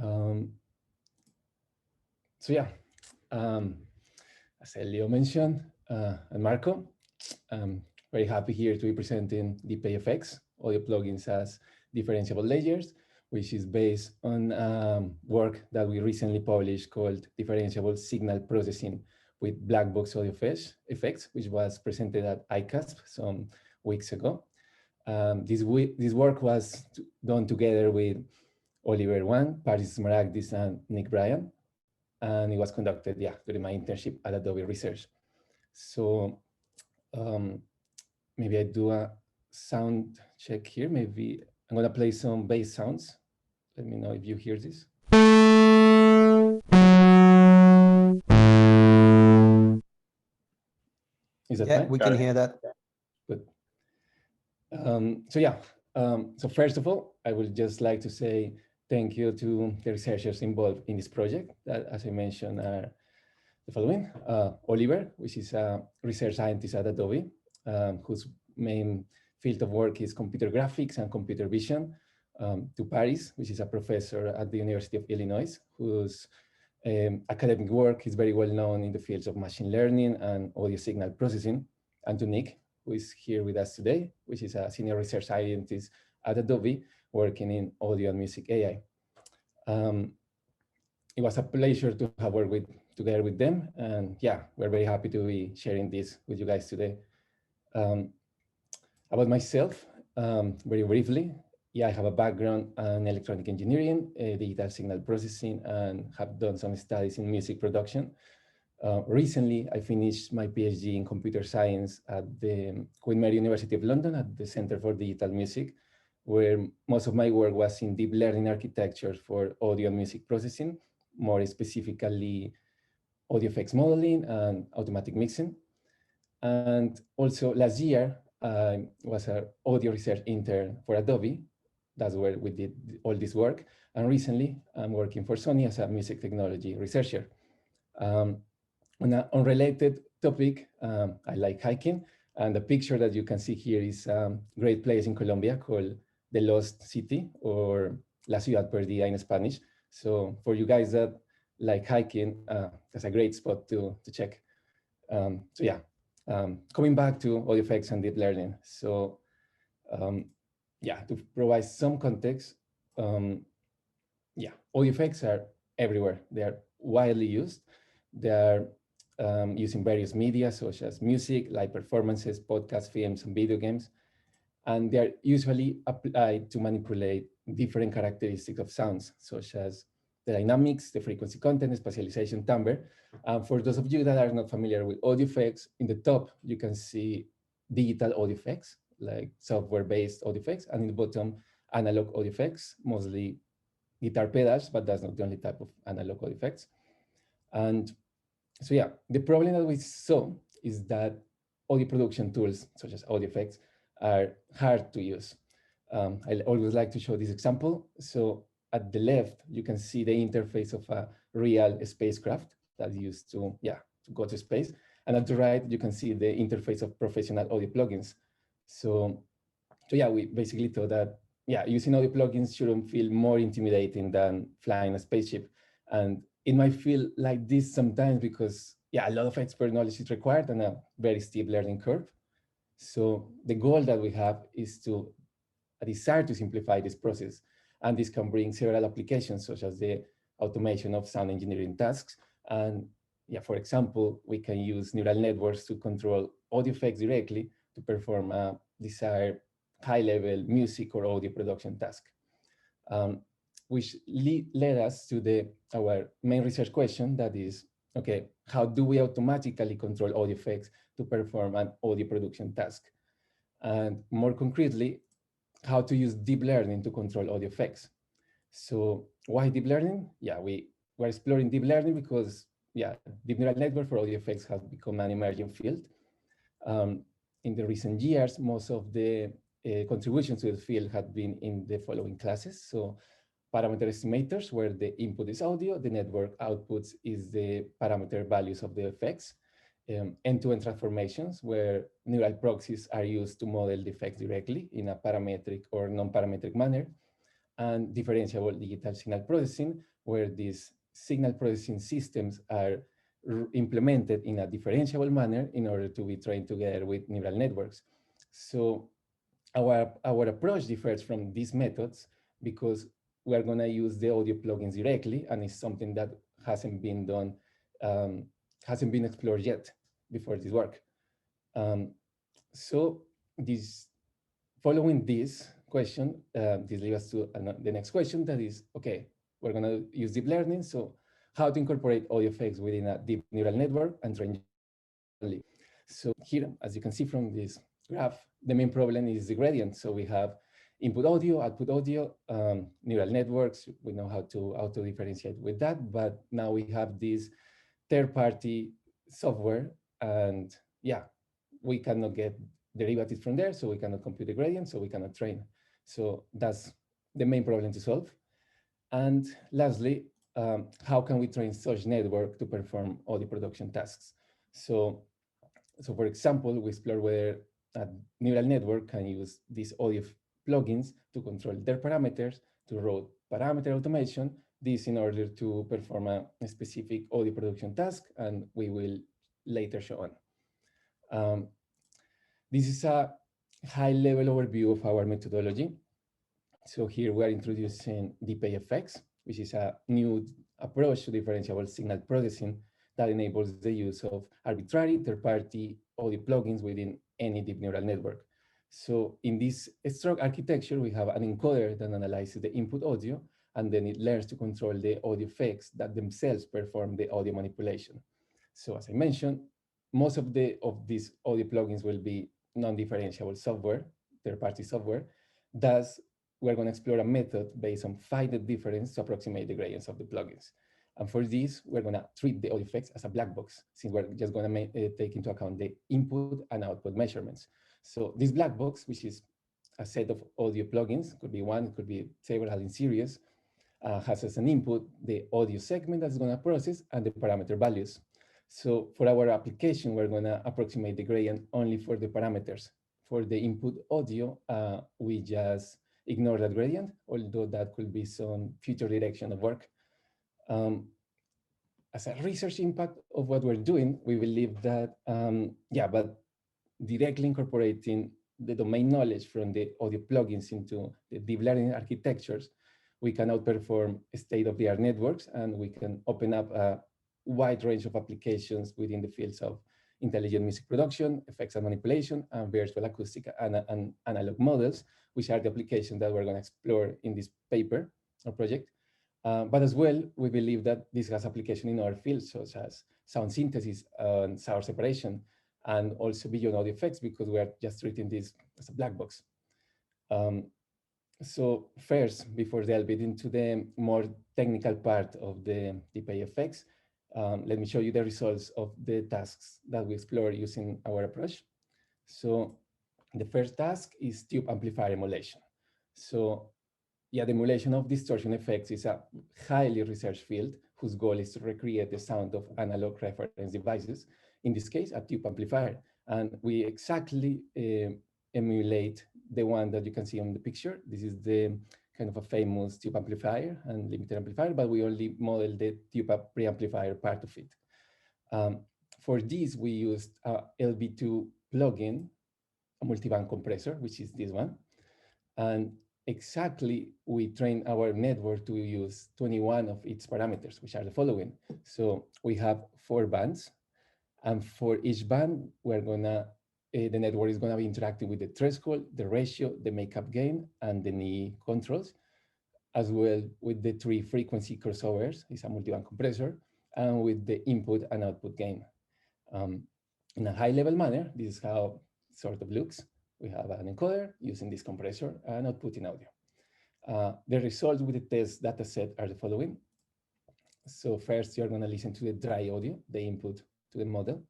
Um, so yeah, as Leo mentioned, and Marco, I'm very happy here to be presenting DeepAFx, audio plugins as differentiable layers, which is based on work that we recently published called differentiable signal processing with black box audio effects, which was presented at ICASP some weeks ago. This work was done together with Oliver Wang, Paris Smaragdis, and Nick Bryan, and it was conducted, yeah, during my internship at Adobe Research. So um, maybe I do a sound check here. Maybe I'm gonna play some bass sounds. Let me know if you hear this. Is that fine? We can hear that. Good. So yeah, so first of all, I would just like to say thank you to the researchers involved in this project that, as I mentioned, are the following. Oliver, which is a research scientist at Adobe, whose main field of work is computer graphics and computer vision. To Paris, which is a professor at the University of Illinois, whose academic work is very well known in the fields of machine learning and audio signal processing. And to Nick, who is here with us today, which is a senior research scientist at Adobe, working in audio and music AI. It was a pleasure to have worked together with them. And yeah, we're very happy to be sharing this with you guys today. About myself, very briefly, yeah, I have a background in electronic engineering, digital signal processing, and have done some studies in music production. Recently, I finished my PhD in computer science at the Queen Mary University of London at the Center for Digital Music, where most of my work was in deep learning architectures for audio and music processing, more specifically audio effects modeling and automatic mixing. And also last year, I was an audio research intern for Adobe. That's where we did all this work. And recently, I'm working for Sony as a music technology researcher. On an unrelated topic, I like hiking. And the picture that you can see here is a great place in Colombia called the Lost City, or La Ciudad Perdida in Spanish. So for you guys that like hiking, that's a great spot to check. So yeah, coming back to audio effects and deep learning. So yeah, to provide some context, yeah, audio effects are everywhere. They are widely used. They are using various media, such as music, live performances, podcasts, films, and video games. And they are usually applied to manipulate different characteristics of sounds, such as the dynamics, the frequency content, spatialization, timbre. And for those of you that are not familiar with audio effects, in the top, you can see digital audio effects, like software-based audio effects, and in the bottom, analog audio effects, mostly guitar pedals, but that's not the only type of analog audio effects. And so yeah, the problem that we saw is that audio production tools, such as audio effects, are hard to use. I always like to show this example. So at the left, you can see the interface of a real spacecraft that's used to, yeah, to go to space. And at the right, you can see the interface of professional audio plugins. So yeah, we basically thought that, yeah, using audio plugins shouldn't feel more intimidating than flying a spaceship. And it might feel like this sometimes because, yeah, a lot of expert knowledge is required and a very steep learning curve. So the goal that we have is to a desire to simplify this process. And this can bring several applications, such as the automation of sound engineering tasks. And yeah, for example, we can use neural networks to control audio effects directly to perform a desired high-level music or audio production task. Which led us to our main research question, that is, okay, how do we automatically control audio effects to perform an audio production task? And more concretely, how to use deep learning to control audio effects. So why deep learning? Yeah, we're exploring deep learning because, yeah, deep neural network for audio effects has become an emerging field. In the recent years, most of the contributions to the field have been in the following classes. So parameter estimators, where the input is audio, the network outputs is the parameter values of the effects. End-to-end transformations, where neural proxies are used to model the effects directly in a parametric or non-parametric manner. and differentiable digital signal processing, where these signal processing systems are implemented in a differentiable manner in order to be trained together with neural networks. So our approach differs from these methods because we are going to use the audio plugins directly, and it's something that hasn't been done, hasn't been explored yet before this work. So this, following this question, this leads us to the next question, that is, okay, we're going to use deep learning, so how to incorporate audio effects within a deep neural network and train. So here, as you can see from this graph, the main problem is the gradient. So we have input audio, output audio, neural networks. We know how to differentiate with that, but now we have this third-party software, and yeah, we cannot get derivatives from there, so we cannot compute the gradient, so we cannot train. So that's the main problem to solve. And lastly, how can we train such network to perform audio production tasks? So for example, we explore whether a neural network can use these audio plugins to control their parameters, to route parameter automation, this in order to perform a specific audio production task, and we will later show on. This is a high-level overview of our methodology. So here we are introducing DeepAFx, which is a new approach to differentiable signal processing that enables the use of arbitrary third-party audio plugins within any deep neural network. So in this struct architecture, we have an encoder that analyzes the input audio, and then it learns to control the audio effects that themselves perform the audio manipulation. So as I mentioned, most of these audio plugins will be non-differentiable software, third-party software. Thus, we're going to explore a method based on finite difference to approximate the gradients of the plugins. And for this, we're going to treat the audio effects as a black box, since we're just going to take into account the input and output measurements. So this black box, which is a set of audio plugins, could be one, could be several in series, has as an input the audio segment that's going to process and the parameter values. So for our application, we're going to approximate the gradient only for the parameters. For the input audio, we just ignore that gradient, although that could be some future direction of work. As a research impact of what we're doing, we believe that, but directly incorporating the domain knowledge from the audio plugins into the deep learning architectures, we can outperform state-of-the-art networks, and we can open up a wide range of applications within the fields of intelligent music production, effects and manipulation, and virtual acoustic and analog models, which are the applications that we're going to explore in this paper or project. But as well, we believe that this has application in other fields, such as sound synthesis and sound separation, and also beyond audio effects, because we are just treating this as a black box. So first, before delving into the more technical part of the DeepAFx, let me show you the results of the tasks that we explore using our approach. So the first task is tube amplifier emulation. So yeah, the emulation of distortion effects is a highly researched field whose goal is to recreate the sound of analog reference devices, in this case, a tube amplifier. And we exactly emulate the one that you can see on the picture. This is the kind of a famous tube amplifier and limited amplifier, but we only model the tube preamplifier part of it. For this, we used a LB2 plugin, a multiband compressor, which is this one. And exactly, we train our network to use 21 of its parameters, which are the following. So we have 4 bands, and for each band, the network is gonna be interacting with the threshold, the ratio, the makeup gain, and the knee controls, as well with the 3 frequency crossovers, it's a multiband compressor, and with the input and output gain. In a high-level manner, this is how it sort of looks. We have an encoder using this compressor and outputting audio. The results with the test data set are the following. So first, you're going to listen to the dry audio, the input to the model.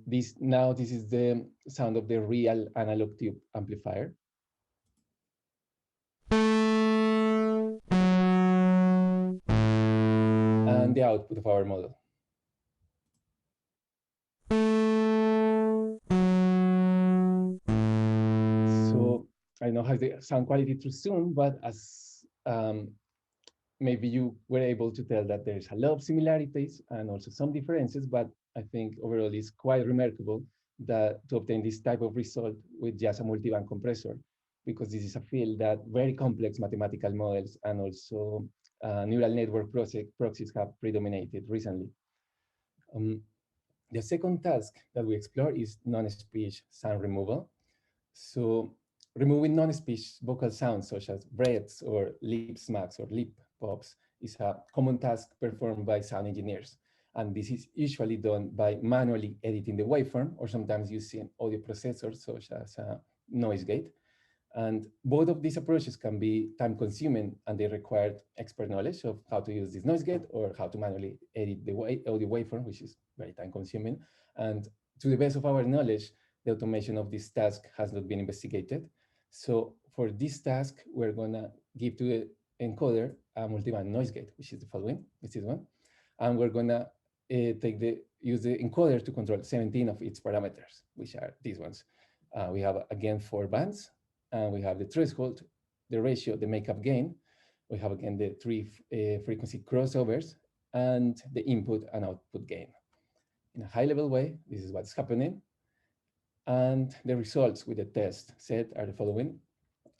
This is the sound of the real analog tube amplifier. And the output of our model. I know how the sound quality through Zoom, but as maybe you were able to tell that there's a lot of similarities and also some differences, but I think overall it's quite remarkable that to obtain this type of result with just a multiband compressor, because this is a field that very complex mathematical models and also neural network proxies have predominated recently. Um, the second task that we explore is non-speech sound removal. So removing non-speech vocal sounds such as breaths or lip smacks or lip pops is a common task performed by sound engineers. And this is usually done by manually editing the waveform or sometimes using audio processors such as a noise gate. And both of these approaches can be time consuming and they require expert knowledge of how to use this noise gate or how to manually edit the audio waveform, which is very time consuming. And to the best of our knowledge, the automation of this task has not been investigated. So for this task, we're gonna give to the encoder a multiband noise gate, which is the following, this is one. And we're gonna use the encoder to control 17 of its parameters, which are these ones. We have again 4 bands, and we have the threshold, the ratio, the makeup gain. We have again the three frequency crossovers and the input and output gain. In a high level way, this is what's happening. And the results with the test set are the following.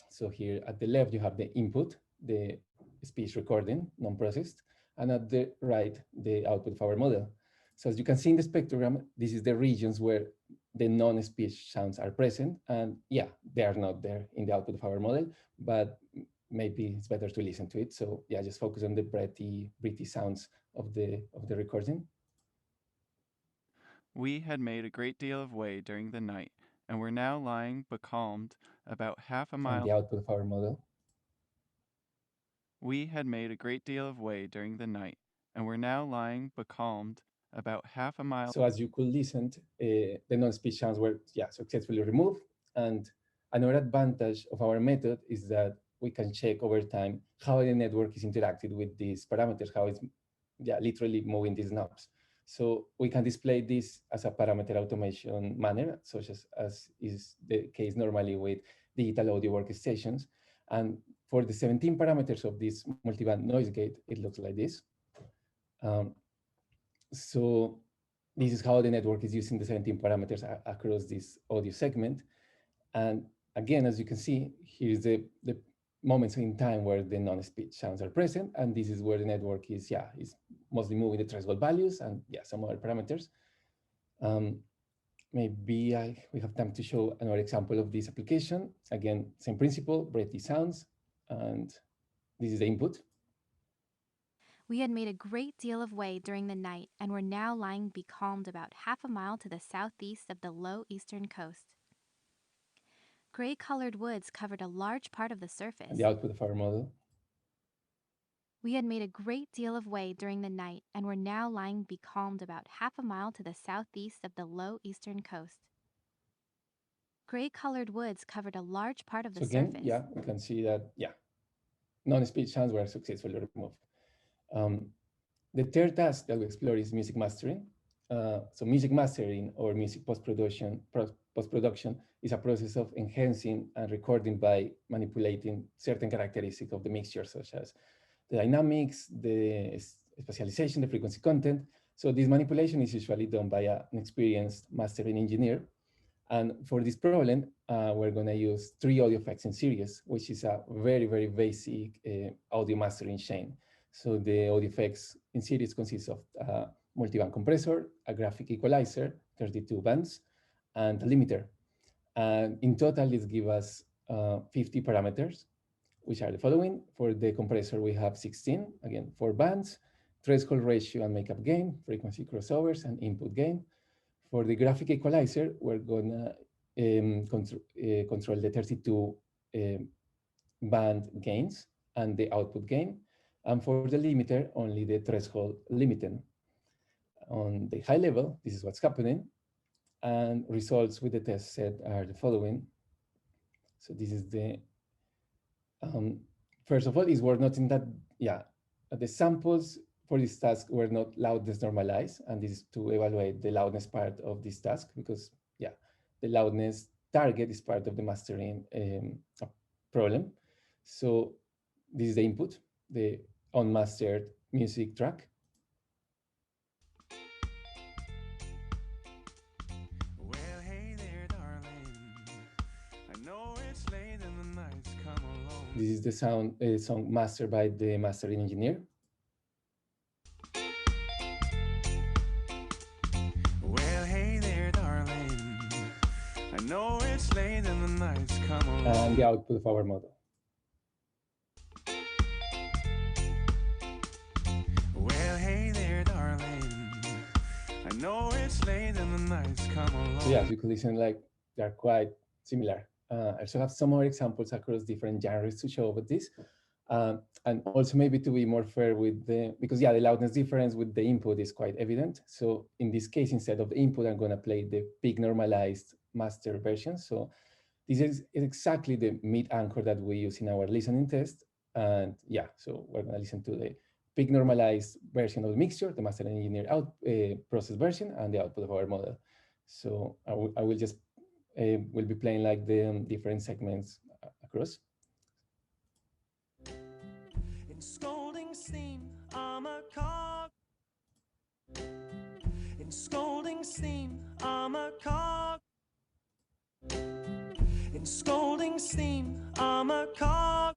So here at the left, you have the input, the speech recording, non-processed, and at the right, the output of our model. So as you can see in the spectrogram, this is the regions where the non-speech sounds are present. And yeah, they are not there in the output of our model, but maybe it's better to listen to it. So yeah, just focus on the breathy sounds of the recording. We had made a great deal of way during the night, and were now lying becalmed about half a And mile. the output of our model. We had made a great deal of way during the night, and were now lying becalmed about half a mile. So as you could listen, the non-speech sounds were successfully removed. And another advantage of our method is that we can check over time how the network is interacting with these parameters, how it's literally moving these knobs. So we can display this as a parameter automation manner, such as is the case normally with digital audio workstations. And for the 17 parameters of this multiband noise gate, it looks like this. Um, so this is how the network is using the 17 parameters across this audio segment. And again, as you can see, here's the moments in time where the non-speech sounds are present. And this is where the network is mostly moving the threshold values and some other parameters. Um, maybe we have time to show another example of this application. Again, same principle, breathy sounds. And this is the input. We had made a great deal of way during the night and were now lying becalmed about half a mile to the southeast of the low eastern coast. Gray-colored woods covered a large part of the And the surface. output of our model. We had made a great deal of way during the night and were now lying becalmed about half a mile to the southeast of the low eastern coast. Gray-colored woods covered a large part of the So again, surface. we can see that, non-speech sounds were successfully removed. Um, the third task that we explore is music mastering. So music mastering or music post-production is a process of enhancing and recording by manipulating certain characteristics of the mixture, such as the dynamics, the spatialization, the frequency content. So this manipulation is usually done by an experienced mastering engineer. And for this problem, we're going to use 3 audio effects in series, which is a very, very basic audio mastering chain. So the audio effects in series consists of a multiband compressor, a graphic equalizer, 32 bands, and a limiter. And in total, this gives us 50 parameters, which are the following. For the compressor, we have 16, again, 4 bands, threshold ratio and makeup gain, frequency crossovers, and input gain. For the graphic equalizer, we're gonna control the 32 band gains and the output gain. And for the limiter, only the threshold limiting. On the high level, this is what's happening. And results with the test set are the following. So this is um, first of all, is we're noting that, the samples for this task were not loudness normalized. And this is to evaluate the loudness part of this task because, the loudness target is part of the mastering problem. So this is the input, the unmastered music track. Well, hey there, darling. I know it's late and the night's come along. This is the song mastered by the mastering engineer. Well, hey there, darling. I know it's late and the night's come along. And the output of our model. Well, hey there, darling. I know it's late and the night's come along. So yeah, as you could listen, like they're quite similar. I also have some more examples across different genres to show about this. And also maybe to be more fair with because yeah, the loudness difference with the input is quite evident. So in this case, instead of the input, I'm gonna play the peak normalized master version. So this is exactly the mid anchor that we use in our listening test. And yeah, so we're gonna listen to the peak normalized version of the mixture, the master engineer process version, and the output of our model. So I will just will be playing like the different segments across. In scolding steam, I'm a cog. In scolding steam, I'm a cog. In scolding steam, I'm a cog.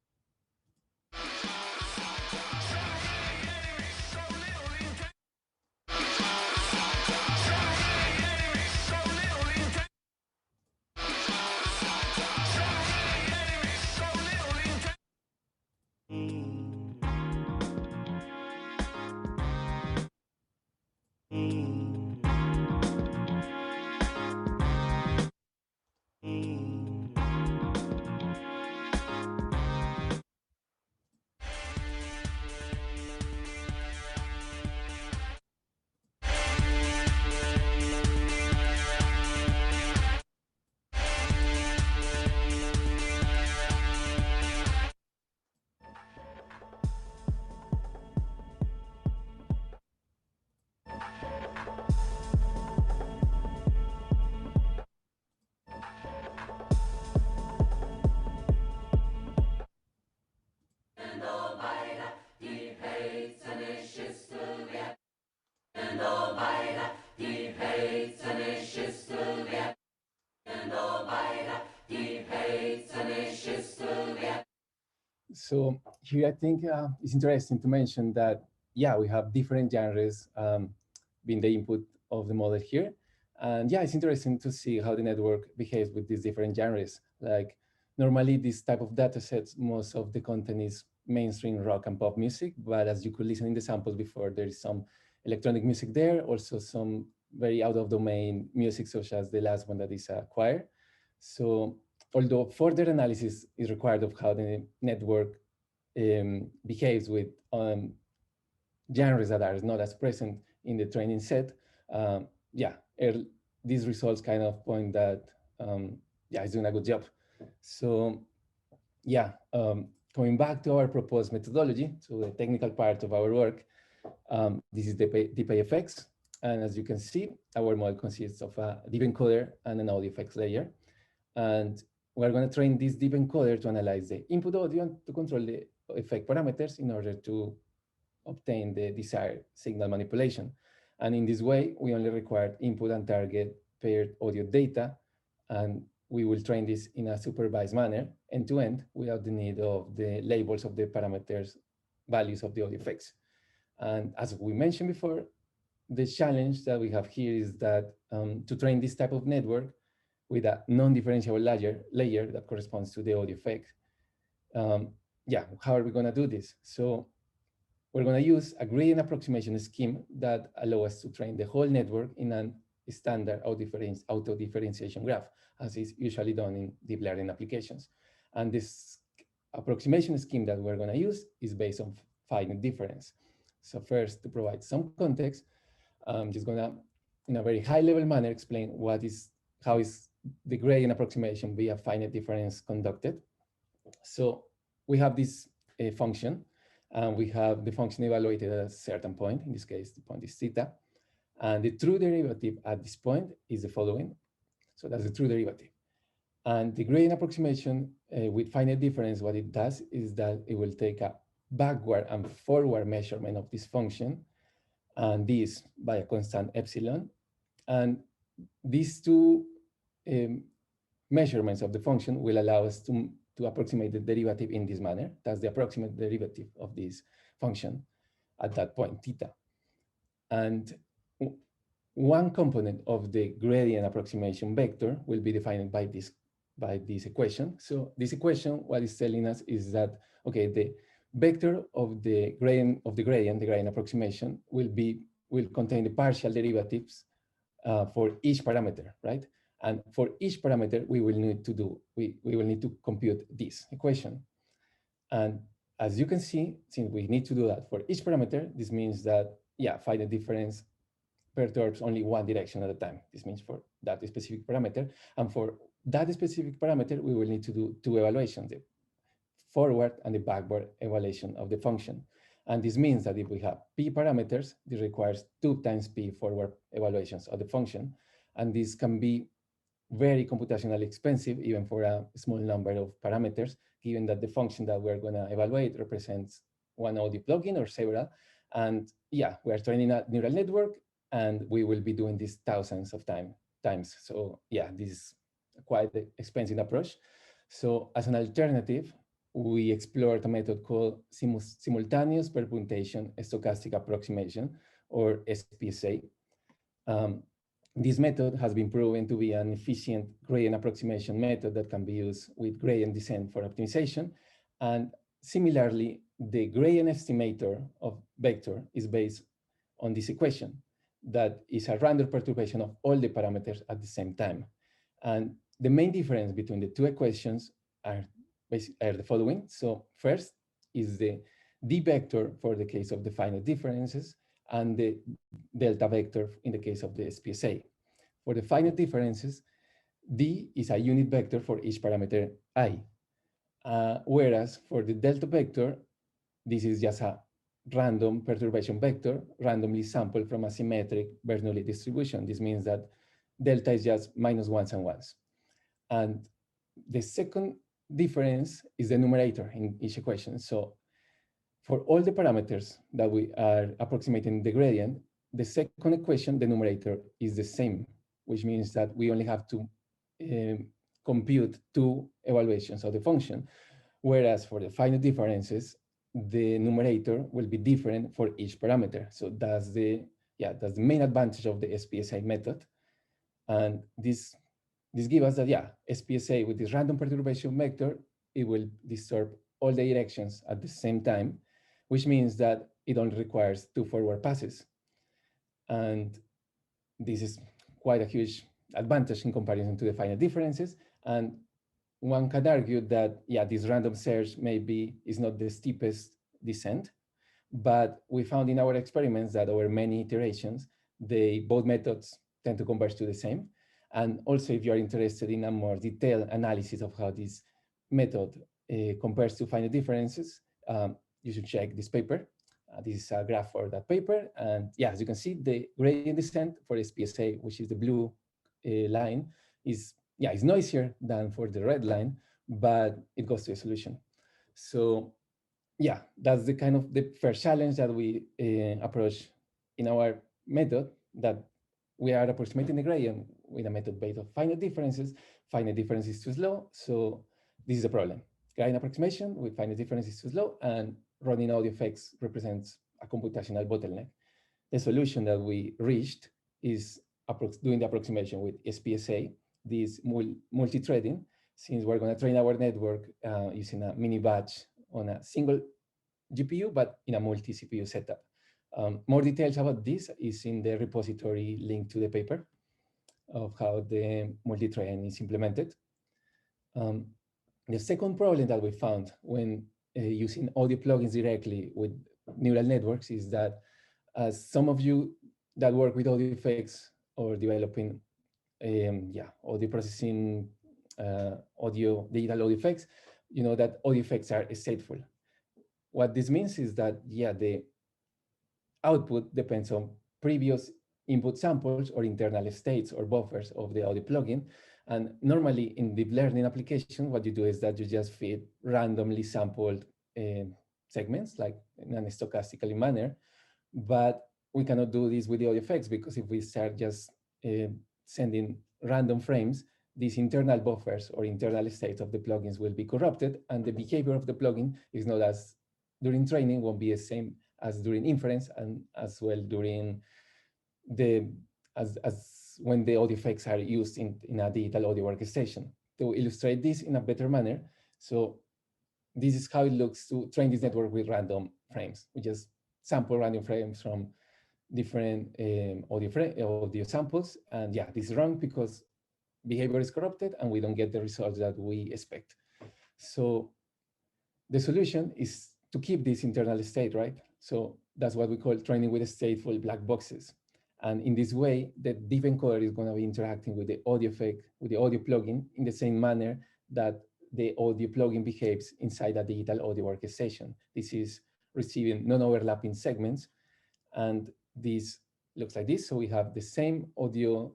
So here I think it's interesting to mention that, yeah, we have different genres being the input of the model here. And yeah, it's interesting to see how the network behaves with these different genres. Like normally this type of data sets, most of the content is mainstream rock and pop music, but as you could listen in the samples before, there is some electronic music there, also some very out of domain music, such as the last one that is a choir. So although further analysis is required of how the network behaves with genres that are not as present in the training set, yeah, these results kind of point that, yeah, it's doing a good job. So yeah, coming back to our proposed methodology, so the technical part of our work, this is the DeepAFx. And as you can see, our model consists of a deep encoder and an audio effects layer. And we're going to train this deep encoder to analyze the input audio and to control the effect parameters in order to obtain the desired signal manipulation. And in this way, we only require input and target paired audio data, and we will train this in a supervised manner, end to end, without the need of the labels of the parameters, values of the audio effects. And as we mentioned before, the challenge that we have here is that to train this type of network with a non-differentiable layer that corresponds to the audio effect, yeah, how are we going to do this? So we're going to use a gradient approximation scheme that allows us to train the whole network in a standard auto-differentiation graph, as is usually done in deep learning applications. And this approximation scheme that we're going to use is based on finite difference. So first, to provide some context, I'm just going to, in a very high-level manner, explain how is the gradient approximation via finite difference conducted. So we have this function, and we have the function evaluated at a certain point. In this case, the point is theta. And the true derivative at this point is the following. So that's the true derivative. And the gradient approximation with finite difference, what it does is that it will take a backward and forward measurement of this function, and this by a constant epsilon. And these two um, measurements of the function will allow us to approximate the derivative in this manner. That's the approximate derivative of this function at that point, theta. And one component of the gradient approximation vector will be defined by this equation. So this equation, what it's telling us is that, okay, the vector of the gradient approximation will contain the partial derivatives for each parameter, right? And for each parameter, we will need to compute this equation. And as you can see, since we need to do that for each parameter, this means that, yeah, find the difference perturbs only one direction at a time. This means for that specific parameter. And for that specific parameter, we will need to do two evaluations, the forward and the backward evaluation of the function. And this means that if we have p parameters, this requires 2 times p forward evaluations of the function. And this can be very computationally expensive, even for a small number of parameters, given that the function that we're going to evaluate represents one audio plugin or several. And yeah, we are training a neural network, and we will be doing this thousands of times. So yeah, this is quite an expensive approach. So as an alternative, we explored a method called simultaneous permutation stochastic approximation, or SPSA. Um, this method has been proven to be an efficient gradient approximation method that can be used with gradient descent for optimization. And similarly, the gradient estimator of vector is based on this equation that is a random perturbation of all the parameters at the same time. And the main difference between the two equations are the following. So first is the d vector for the case of the finite differences, and the delta vector in the case of the SPSA. For the finite differences, d is a unit vector for each parameter I, whereas for the delta vector, this is just a random perturbation vector, randomly sampled from a symmetric Bernoulli distribution. This means that delta is just minus ones and ones. And the second difference is the numerator in each equation. So for all the parameters that we are approximating the gradient, the second equation, the numerator is the same, which means that we only have to compute two evaluations of the function. Whereas for the finite differences, the numerator will be different for each parameter. So that's the main advantage of the SPSA method. And this gives us that, yeah, SPSA with this random perturbation vector, it will disturb all the directions at the same time, which means that it only requires two forward passes. And this is quite a huge advantage in comparison to the finite differences. And one can argue that, yeah, this random search maybe is not the steepest descent, but we found in our experiments that over many iterations, both methods tend to converge to the same. And also, if you're interested in a more detailed analysis of how this method compares to finite differences, you should check this paper. This is a graph for that paper. And yeah, as you can see, the gradient descent for SPSA, which is the blue line, is noisier than for the red line, but it goes to a solution. So yeah, that's the kind of the first challenge that we approach in our method, that we are approximating the gradient with a method based on finite differences. Finite difference is too slow, so this is a problem. Gradient approximation with finite difference is too slow, and running audio effects represents a computational bottleneck. The solution that we reached is doing the approximation with SPSA, this multi-threading, since we're going to train our network using a mini batch on a single GPU, but in a multi-CPU setup. More details about this is in the repository linked to the paper of how the multi-threading is implemented. The second problem that we found when using audio plugins directly with neural networks is that some of you that work with audio effects or developing audio processing, digital audio effects, you know that audio effects are stateful. What this means is that, yeah, the output depends on previous input samples or internal states or buffers of the audio plugin. And normally in deep learning applications, what you do is that you just feed randomly sampled uh, segments, like in a stochastically manner. But we cannot do this with the audio effects, because if we start just sending random frames, these internal buffers or internal states of the plugins will be corrupted, and the behavior of the plugin is not as, during training, won't be the same as during inference, and as well during the, as when the audio effects are used in a digital audio workstation. To illustrate this in a better manner, so this is how it looks to train this network with random frames. We just sample random frames from different audio samples. And yeah, this is wrong because behavior is corrupted and we don't get the results that we expect. So the solution is to keep this internal state, right? So that's what we call training with stateful black boxes. And in this way, the deep encoder is going to be interacting with the audio effect, with the audio plugin in the same manner that the audio plugin behaves inside a digital audio workstation. This is receiving non-overlapping segments, and this looks like this. So we have the same audio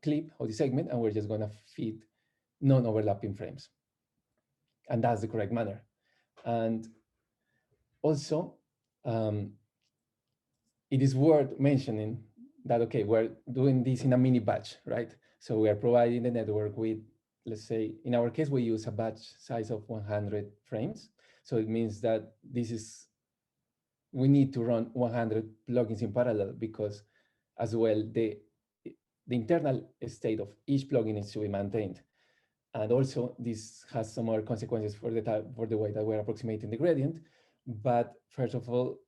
clip, audio segment, and we're just going to feed non-overlapping frames. And that's the correct manner. And also, it is worth mentioning that, okay, we're doing this in a mini batch, right? So we are providing the network with, let's say, in our case, we use a batch size of 100 frames. So it means that we need to run 100 plugins in parallel, because as well, the internal state of each plugin needs to be maintained. And also, this has some other consequences for the way that we're approximating the gradient. But first of all,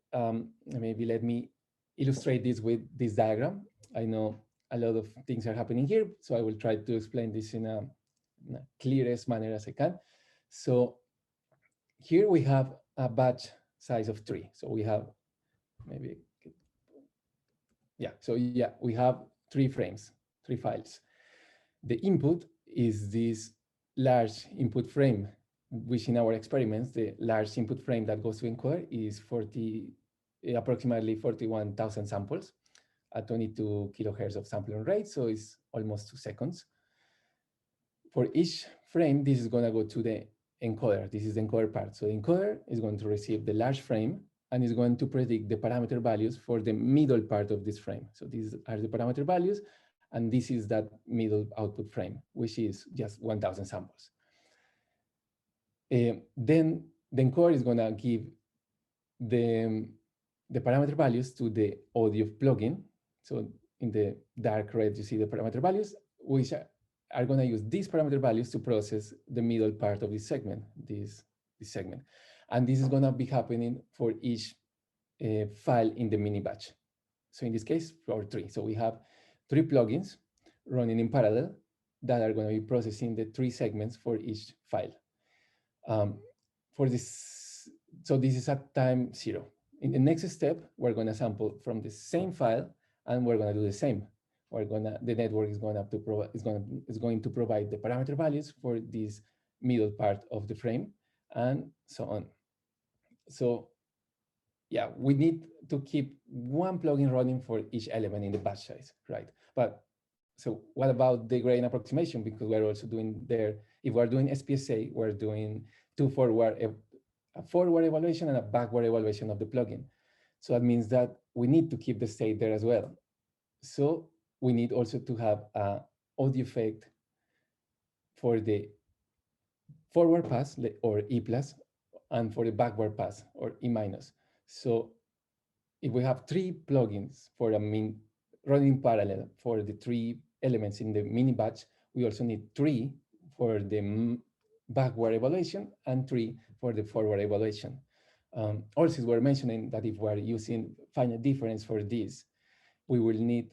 maybe let me illustrate this with this diagram. I know a lot of things are happening here, so I will try to explain this in a clearest manner as I can. So here we have a batch size of 3. So we have maybe, yeah, so yeah, we have 3 frames, 3 files. The input is this large input frame, which in our experiments, the large input frame that goes to encoder is approximately 41,000 samples at 22 kilohertz of sampling rate. So it's almost 2 seconds. For each frame, this is going to go to the encoder. This is the encoder part. So the encoder is going to receive the large frame and is going to predict the parameter values for the middle part of this frame. So these are the parameter values, and this is that middle output frame, which is just 1,000 samples. Then the encoder is going to give the parameter values to the audio plugin. So in the dark red, you see the parameter values, which are going to use these parameter values to process the middle part of this segment, this segment. And this is going to be happening for each file in the mini batch. So in this case, for 3. So we have 3 plugins running in parallel that are going to be processing the 3 segments for each file. For this, so this is at time 0. In the next step, we're going to sample from the same file, and we're going to do the same. The network is going to provide the parameter values for this middle part of the frame, and so on. So yeah, we need to keep 1 plugin running for each element in the batch size, right? But so what about the gradient approximation? Because we're also doing there, if we're doing SPSA, we're doing a forward evaluation and a backward evaluation of the plugin. So that means that we need to keep the state there as well. So we need also to have an audio effect for the forward pass, or E plus, and for the backward pass, or E minus. So if we have 3 plugins for running in parallel for the 3 elements in the mini batch, we also need 3 for the backward evaluation and 3 for the forward evaluation. Also, we're mentioning that if we're using finite difference for this, we will need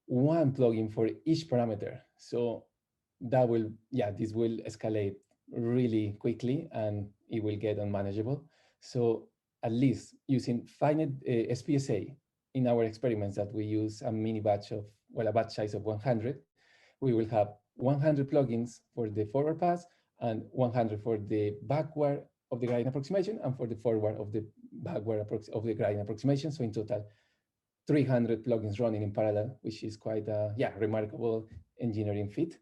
1 plugin for each parameter. So that will, yeah, this will escalate really quickly and it will get unmanageable. So at least using finite SPSA in our experiments that we use a mini batch of, well, a batch size of 100, we will have 100 plugins for the forward pass and 100 for the backward of the gradient approximation and for the forward of the backward of the gradient approximation. So in total, 300 plugins running in parallel, which is quite a remarkable engineering feat.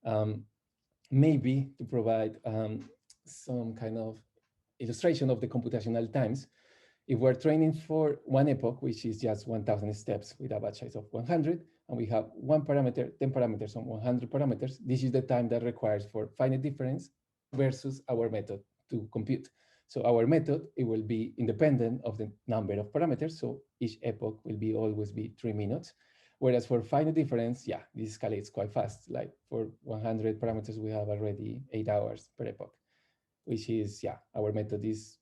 Um, Maybe to provide some kind of illustration of the computational times, if we're training for one epoch, which is just 1,000 steps with a batch size of 100, and we have one parameter, 10 parameters on 100 parameters, this is the time that requires for finite difference versus our method to compute. So our method, it will be independent of the number of parameters. So each epoch will be always be 3 minutes. Whereas for finite difference, yeah, this escalates quite fast. Like for 100 parameters, we have already 8 hours per epoch, which is, yeah, our method is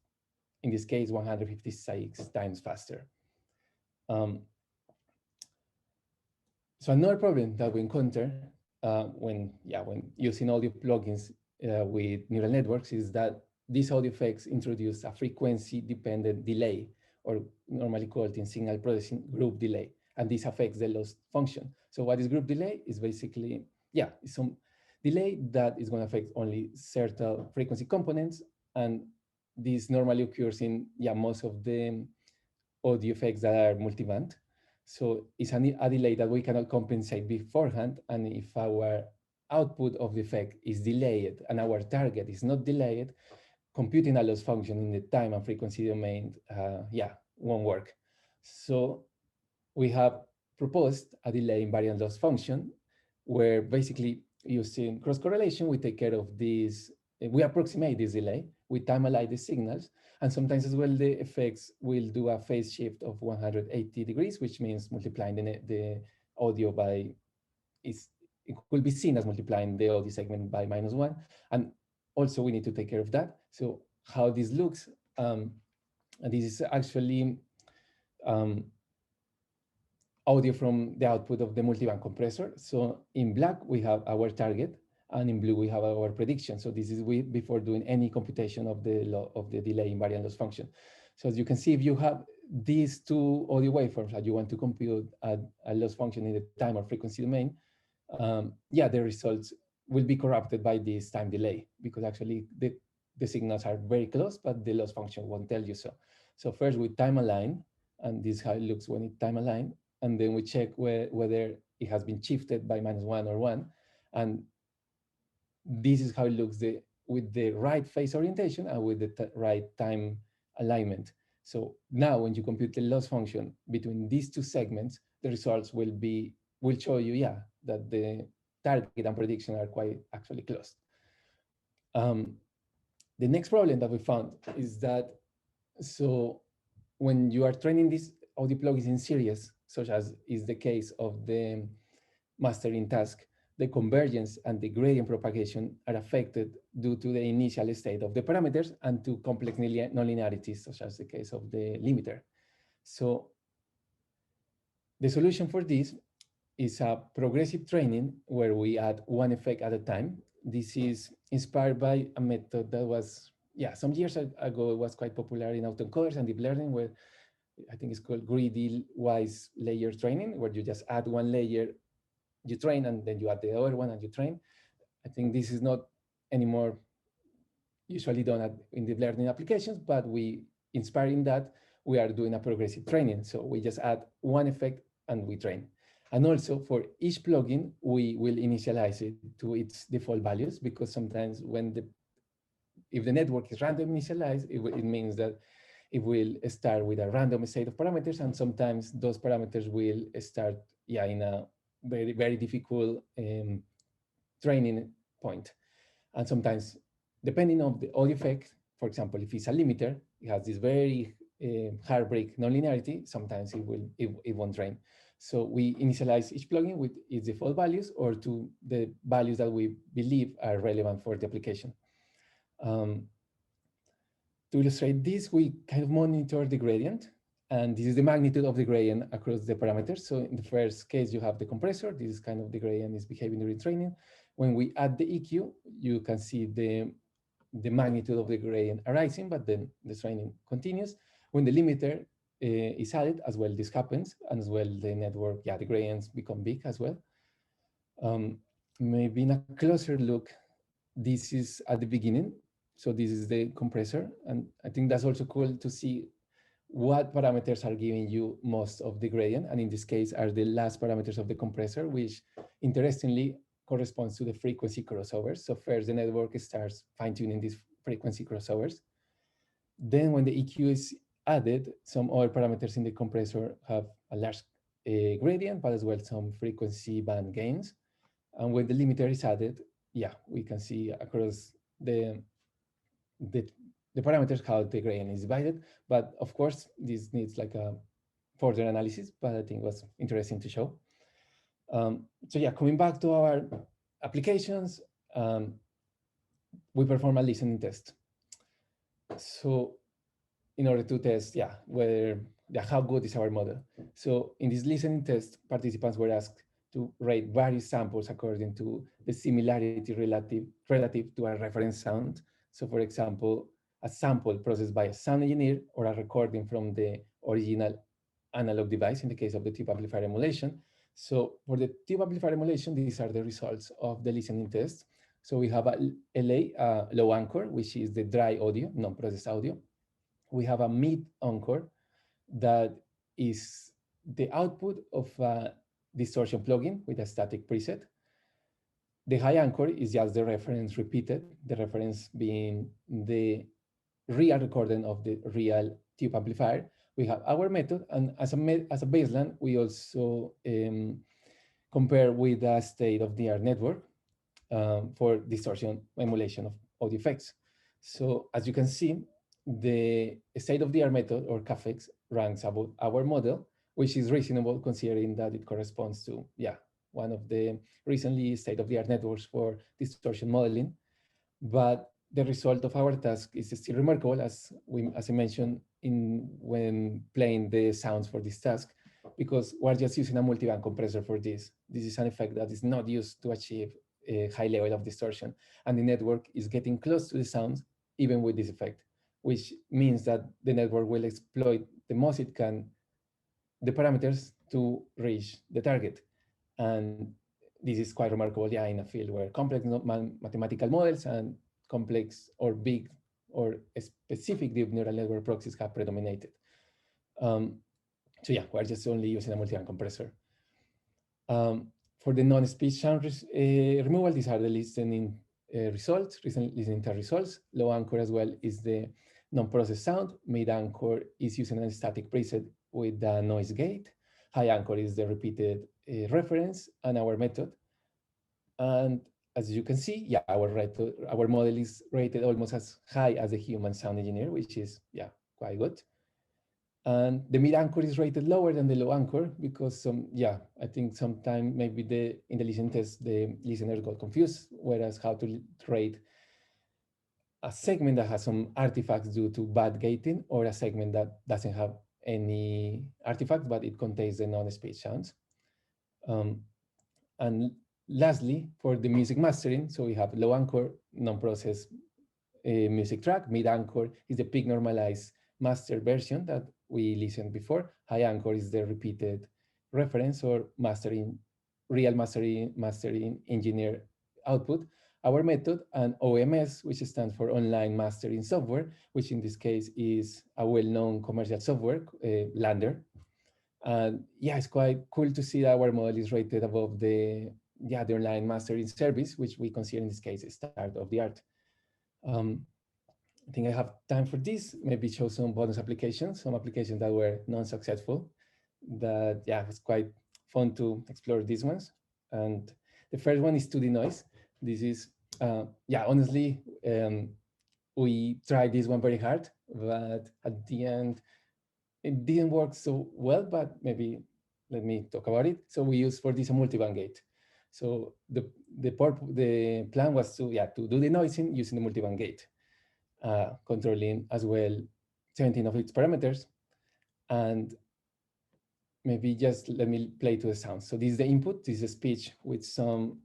in this case 156 times faster. Um, so another problem that we encounter when using audio plugins with neural networks is that these audio effects introduce a frequency dependent delay, or normally called in signal processing group delay, and this affects the loss function. So what is group delay? Is basically, yeah, some delay that is going to affect only certain frequency components, and this normally occurs in, yeah, most of the audio effects that are multiband. So it's a delay that we cannot compensate beforehand. And if our output of the effect is delayed and our target is not delayed, computing a loss function in the time and frequency domain, yeah, won't work. So we have proposed a delay invariant loss function where basically using cross correlation, we take care of this, we approximate this delay, we time align the signals, and sometimes as well the effects will do a phase shift of 180 degrees, which means multiplying the audio by, is, it could be seen as multiplying the audio segment by -1. And also we need to take care of that. So how this looks, this is actually um, audio from the output of the multiband compressor. So in black, we have our target, and in blue, we have our prediction. So this is before doing any computation of the delay invariant loss function. So as you can see, if you have these two audio waveforms that you want to compute a loss function in the time or frequency domain, yeah, the results will be corrupted by this time delay, because actually the signals are very close, but the loss function won't tell you so. So first we time align, and this is how it looks when it time align, and then we check whether it has been shifted by -1 or 1, and this is how it looks with the right phase orientation and with the right time alignment. So now when you compute the loss function between these two segments, the results will show you, yeah, that the target and prediction are quite actually close. Um, the next problem that we found is that, so when you are training these audio plugins in series, such as is the case of the mastering task, the convergence and the gradient propagation are affected due to the initial state of the parameters and to complex nonlinearities, such as the case of the limiter. So the solution for this is a progressive training where we add one effect at a time. This is inspired by a method that was, yeah, some years ago, it was quite popular in autoencoders and deep learning, where I think it's called greedy wise layer training, where you just add one layer, you train, and then you add the other one and you train. I think this is not anymore usually done in deep learning applications, but we, inspiring that, we are doing a progressive training. So we just add one effect and we train. And also for each plugin, we will initialize it to its default values, because sometimes if the network is random initialized, it means that it will start with a random set of parameters, and sometimes those parameters will start, yeah, in a very, very difficult training point. And sometimes, depending on the audio effect, for example, if it's a limiter, it has this very heartbreak nonlinearity, sometimes it won't train. So we initialize each plugin with its default values, or to the values that we believe are relevant for the application. To illustrate this, we kind of monitor the gradient, and this is the magnitude of the gradient across the parameters. So in the first case, you have the compressor. This is kind of the gradient is behaving during training. When we add the EQ, you can see the magnitude of the gradient arising, but then the training continues. When the limiter is added, as well, this happens, and as well, the network, yeah, the gradients become big as well. Maybe in a closer look, this is at the beginning. So this is the compressor. And I think that's also cool to see what parameters are giving you most of the gradient. And in this case are the last parameters of the compressor, which interestingly corresponds to the frequency crossovers. So first the network starts fine-tuning these frequency crossovers. Then when the EQ is added, some other parameters in the compressor have a large gradient, but as well some frequency band gains. And when the limiter is added, yeah, we can see across the, the parameters how the gradient is divided. But of course, this needs like a further analysis, but I think it was interesting to show. So yeah, coming back to our applications, we perform a listening test. So in order to test, yeah, whether how good is our model. So in this listening test, participants were asked to rate various samples according to the similarity relative to a reference sound. So for example, a sample processed by a sound engineer or a recording from the original analog device in the case of the tube amplifier emulation. So for the tube amplifier emulation, these are the results of the listening test. So we have a LA, low anchor, which is the dry audio, non-processed audio. We have a mid anchor that is the output of a distortion plugin with a static preset. The high anchor is just the reference repeated, the reference being the real recording of the real tube amplifier. We have our method, and as a baseline, we also compare with a state-of-the-art network for distortion emulation of audio effects. So as you can see, the state-of-the-art method, or CAFX, ranks above our model, which is reasonable considering that it corresponds to, yeah, one of the recently state-of-the-art networks for distortion modeling. But the result of our task is still remarkable, as I mentioned when playing the sounds for this task, because we're just using a multiband compressor for this. This is an effect that is not used to achieve a high level of distortion, and the network is getting close to the sounds even with this effect, which means that the network will exploit the most it can the parameters to reach the target. And this is quite remarkable, yeah, in a field where complex mathematical models and complex or big or specific deep neural network proxies have predominated. So yeah, we're just only using a multiband compressor. For the non-speech sound removal, these are the listening results, listening test results. Low anchor as well is the non-processed sound. Mid anchor is using a static preset with the noise gate. High anchor is the repeated reference and our method. And as you can see, yeah, our model is rated almost as high as the human sound engineer, which is, yeah, quite good. And the mid anchor is rated lower than the low anchor because I think sometimes maybe in the listening test, the listener got confused, whereas how to rate a segment that has some artifacts due to bad gating or a segment that doesn't have any artifacts, but it contains the non-speech sounds. And lastly, for the music mastering, so we have low anchor, non-processed music track. Mid anchor is the peak normalized master version that we listened before. High anchor is the repeated reference or real mastering engineer output. Our method, and OMS, which stands for Online Mastering Software, which in this case is a well-known commercial software, Lander. And yeah, it's quite cool to see that our model is rated above the online mastering service, which we consider in this case a state of the art. I think I have time for this, maybe show some bonus applications, some applications that were non-successful, that, yeah, it was quite fun to explore these ones. And the first one is 2D noise. This is, honestly, we tried this one very hard, but at the end, it didn't work so well, but maybe let me talk about it. So we use for this a multiband gate. So the plan was to do the noising using the multiband gate, controlling as well 17 of its parameters. And maybe just let me play to the sound. So this is the input, this is a speech with some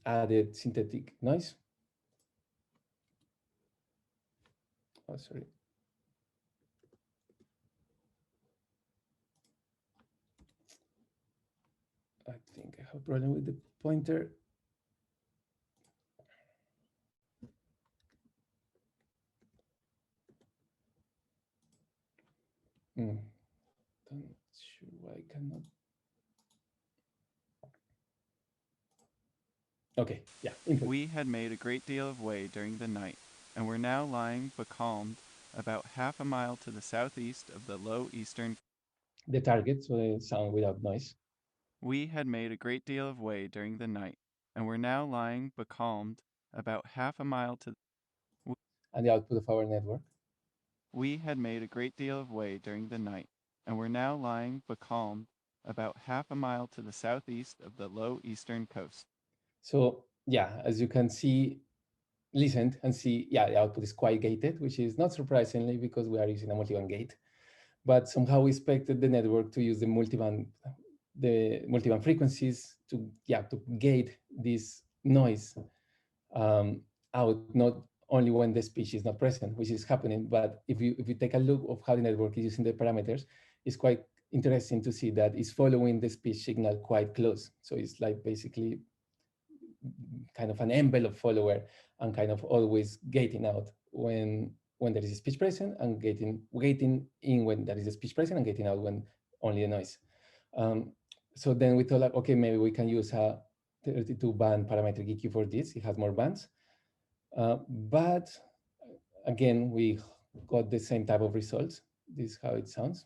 added synthetic noise. Oh, sorry. I think I have a problem with the pointer. Not sure why I cannot. Okay, yeah, input. We had made a great deal of way during the night, and were now lying becalmed about half a mile to the southeast of the low eastern. The target, so the sound without noise, We had made a great deal of way during the night, and were now lying becalmed about half a mile to. and the output of our network, We had made a great deal of way during the night, and were now lying becalmed about half a mile to the southeast of the low eastern coast. so yeah, as you can see, listened and see, yeah, the output is quite gated, which is not surprisingly because we are using a multiband gate. But somehow we expected the network to use the multiband frequencies to, yeah, to gate this noise um, out, not only when the speech is not present, which is happening. But if you take a look of how the network is using the parameters, it's quite interesting to see that it's following the speech signal quite close. So it's like basically kind of an envelope follower and kind of always gating out when there is a speech present and gating in when there is a speech present and gating out when only the noise. Um, so then we thought like, okay, maybe we can use a 32 band parametric EQ for this. It has more bands, but again, we got the same type of results. This is how it sounds.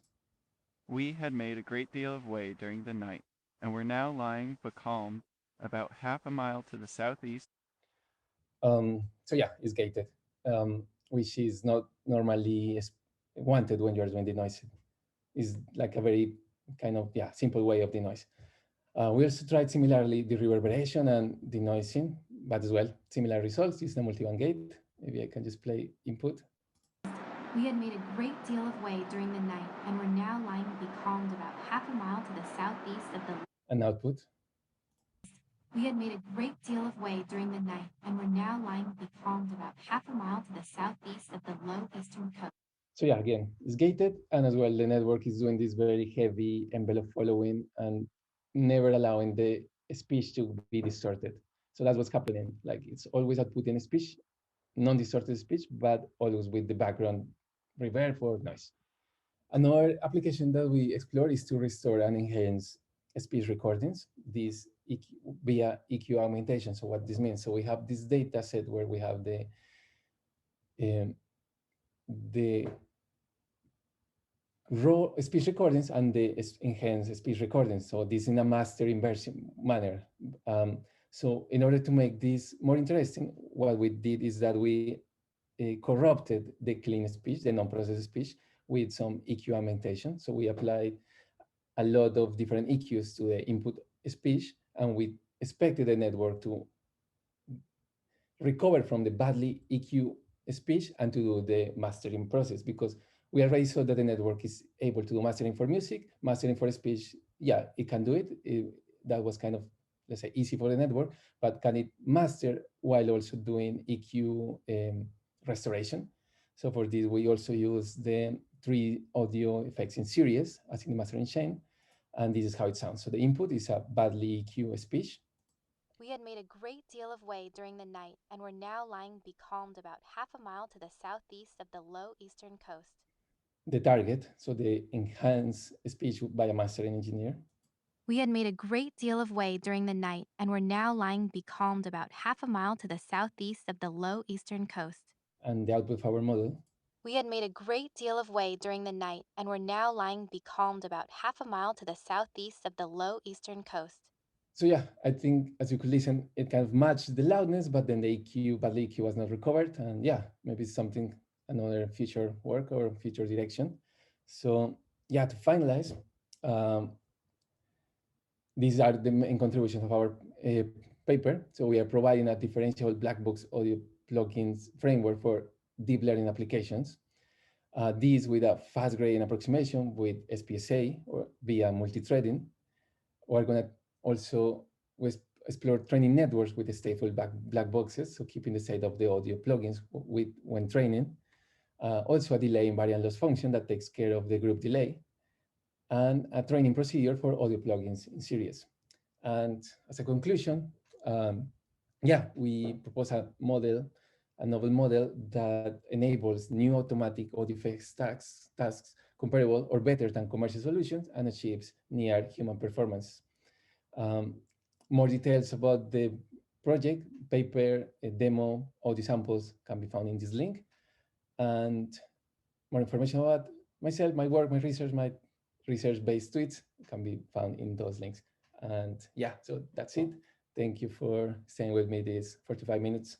We had made a great deal of way during the night, and were now lying becalmed about half a mile to the southeast. So yeah, it's gated, which is not normally wanted when you're doing denoising. Is like a very kind of, yeah, simple way of denoise. We also tried similarly the reverberation and denoising, but as well similar results. Is the multiband gate. Maybe I can just play input We had made a great deal of way during the night and were now lying becalmed about half a mile to the southeast of the. and output. We had made a great deal of way during the night and were now lying becalmed about half a mile to the southeast of the low eastern coast. So yeah, again, it's gated, and as well the network is doing this very heavy envelope following and never allowing the speech to be distorted. So that's what's happening. Like it's always outputting speech, non-distorted speech, but always with the background reverb or noise. Another application that we explore is to restore and enhance speech recordings, this EQ, via EQ augmentation. So what this means, so we have this data set where we have um, the raw speech recordings and the enhanced speech recordings. So this in a master inversion manner. So in order to make this more interesting, what we did is that we corrupted the clean speech, the non-processed speech, with some EQ augmentation. So we applied a lot of different EQs to the input speech, and we expected the network to recover from the badly EQ speech and to do the mastering process, because we already saw that the network is able to do mastering for music, mastering for speech. Yeah, it can do it. That was kind of, let's say, easy for the network, but can it master while also doing EQ restoration? So for this, we also use the three audio effects in series as in the mastering chain. And this is how it sounds. So the input is a badly EQ speech. We had made a great deal of way during the night and were now lying becalmed about half a mile to the southeast of the low eastern coast. The target, so the enhanced speech by a mastering engineer, We had made a great deal of way during the night and were now lying becalmed about half a mile to the southeast of the low eastern coast. and the output of our model. We had made a great deal of way during the night and were now lying becalmed about half a mile to the southeast of the low eastern coast. So yeah, I think as you could listen, it kind of matched the loudness, but then the EQ, badly EQ was not recovered. And yeah, maybe it's something, another future work or future direction. So yeah, to finalize, um, these are the main contributions of our paper. So we are providing a differentiable black box audio plugins framework for deep learning applications. These with a fast gradient approximation with SPSA or via multi-threading. We're going to also explore training networks with the stateful black boxes, so keeping the state of the audio plugins with when training. Also a delay invariant loss function that takes care of the group delay, and a training procedure for audio plugins in series. And as a conclusion, um, yeah, we propose a model, a novel model that enables new automatic audio effects tasks comparable or better than commercial solutions and achieves near human performance. Um, More details about the project, paper, demo, audio samples can be found in this link. And more information about myself, my work, my research-based tweets can be found in those links. And yeah, so that's it. Thank you for staying with me these 45 minutes.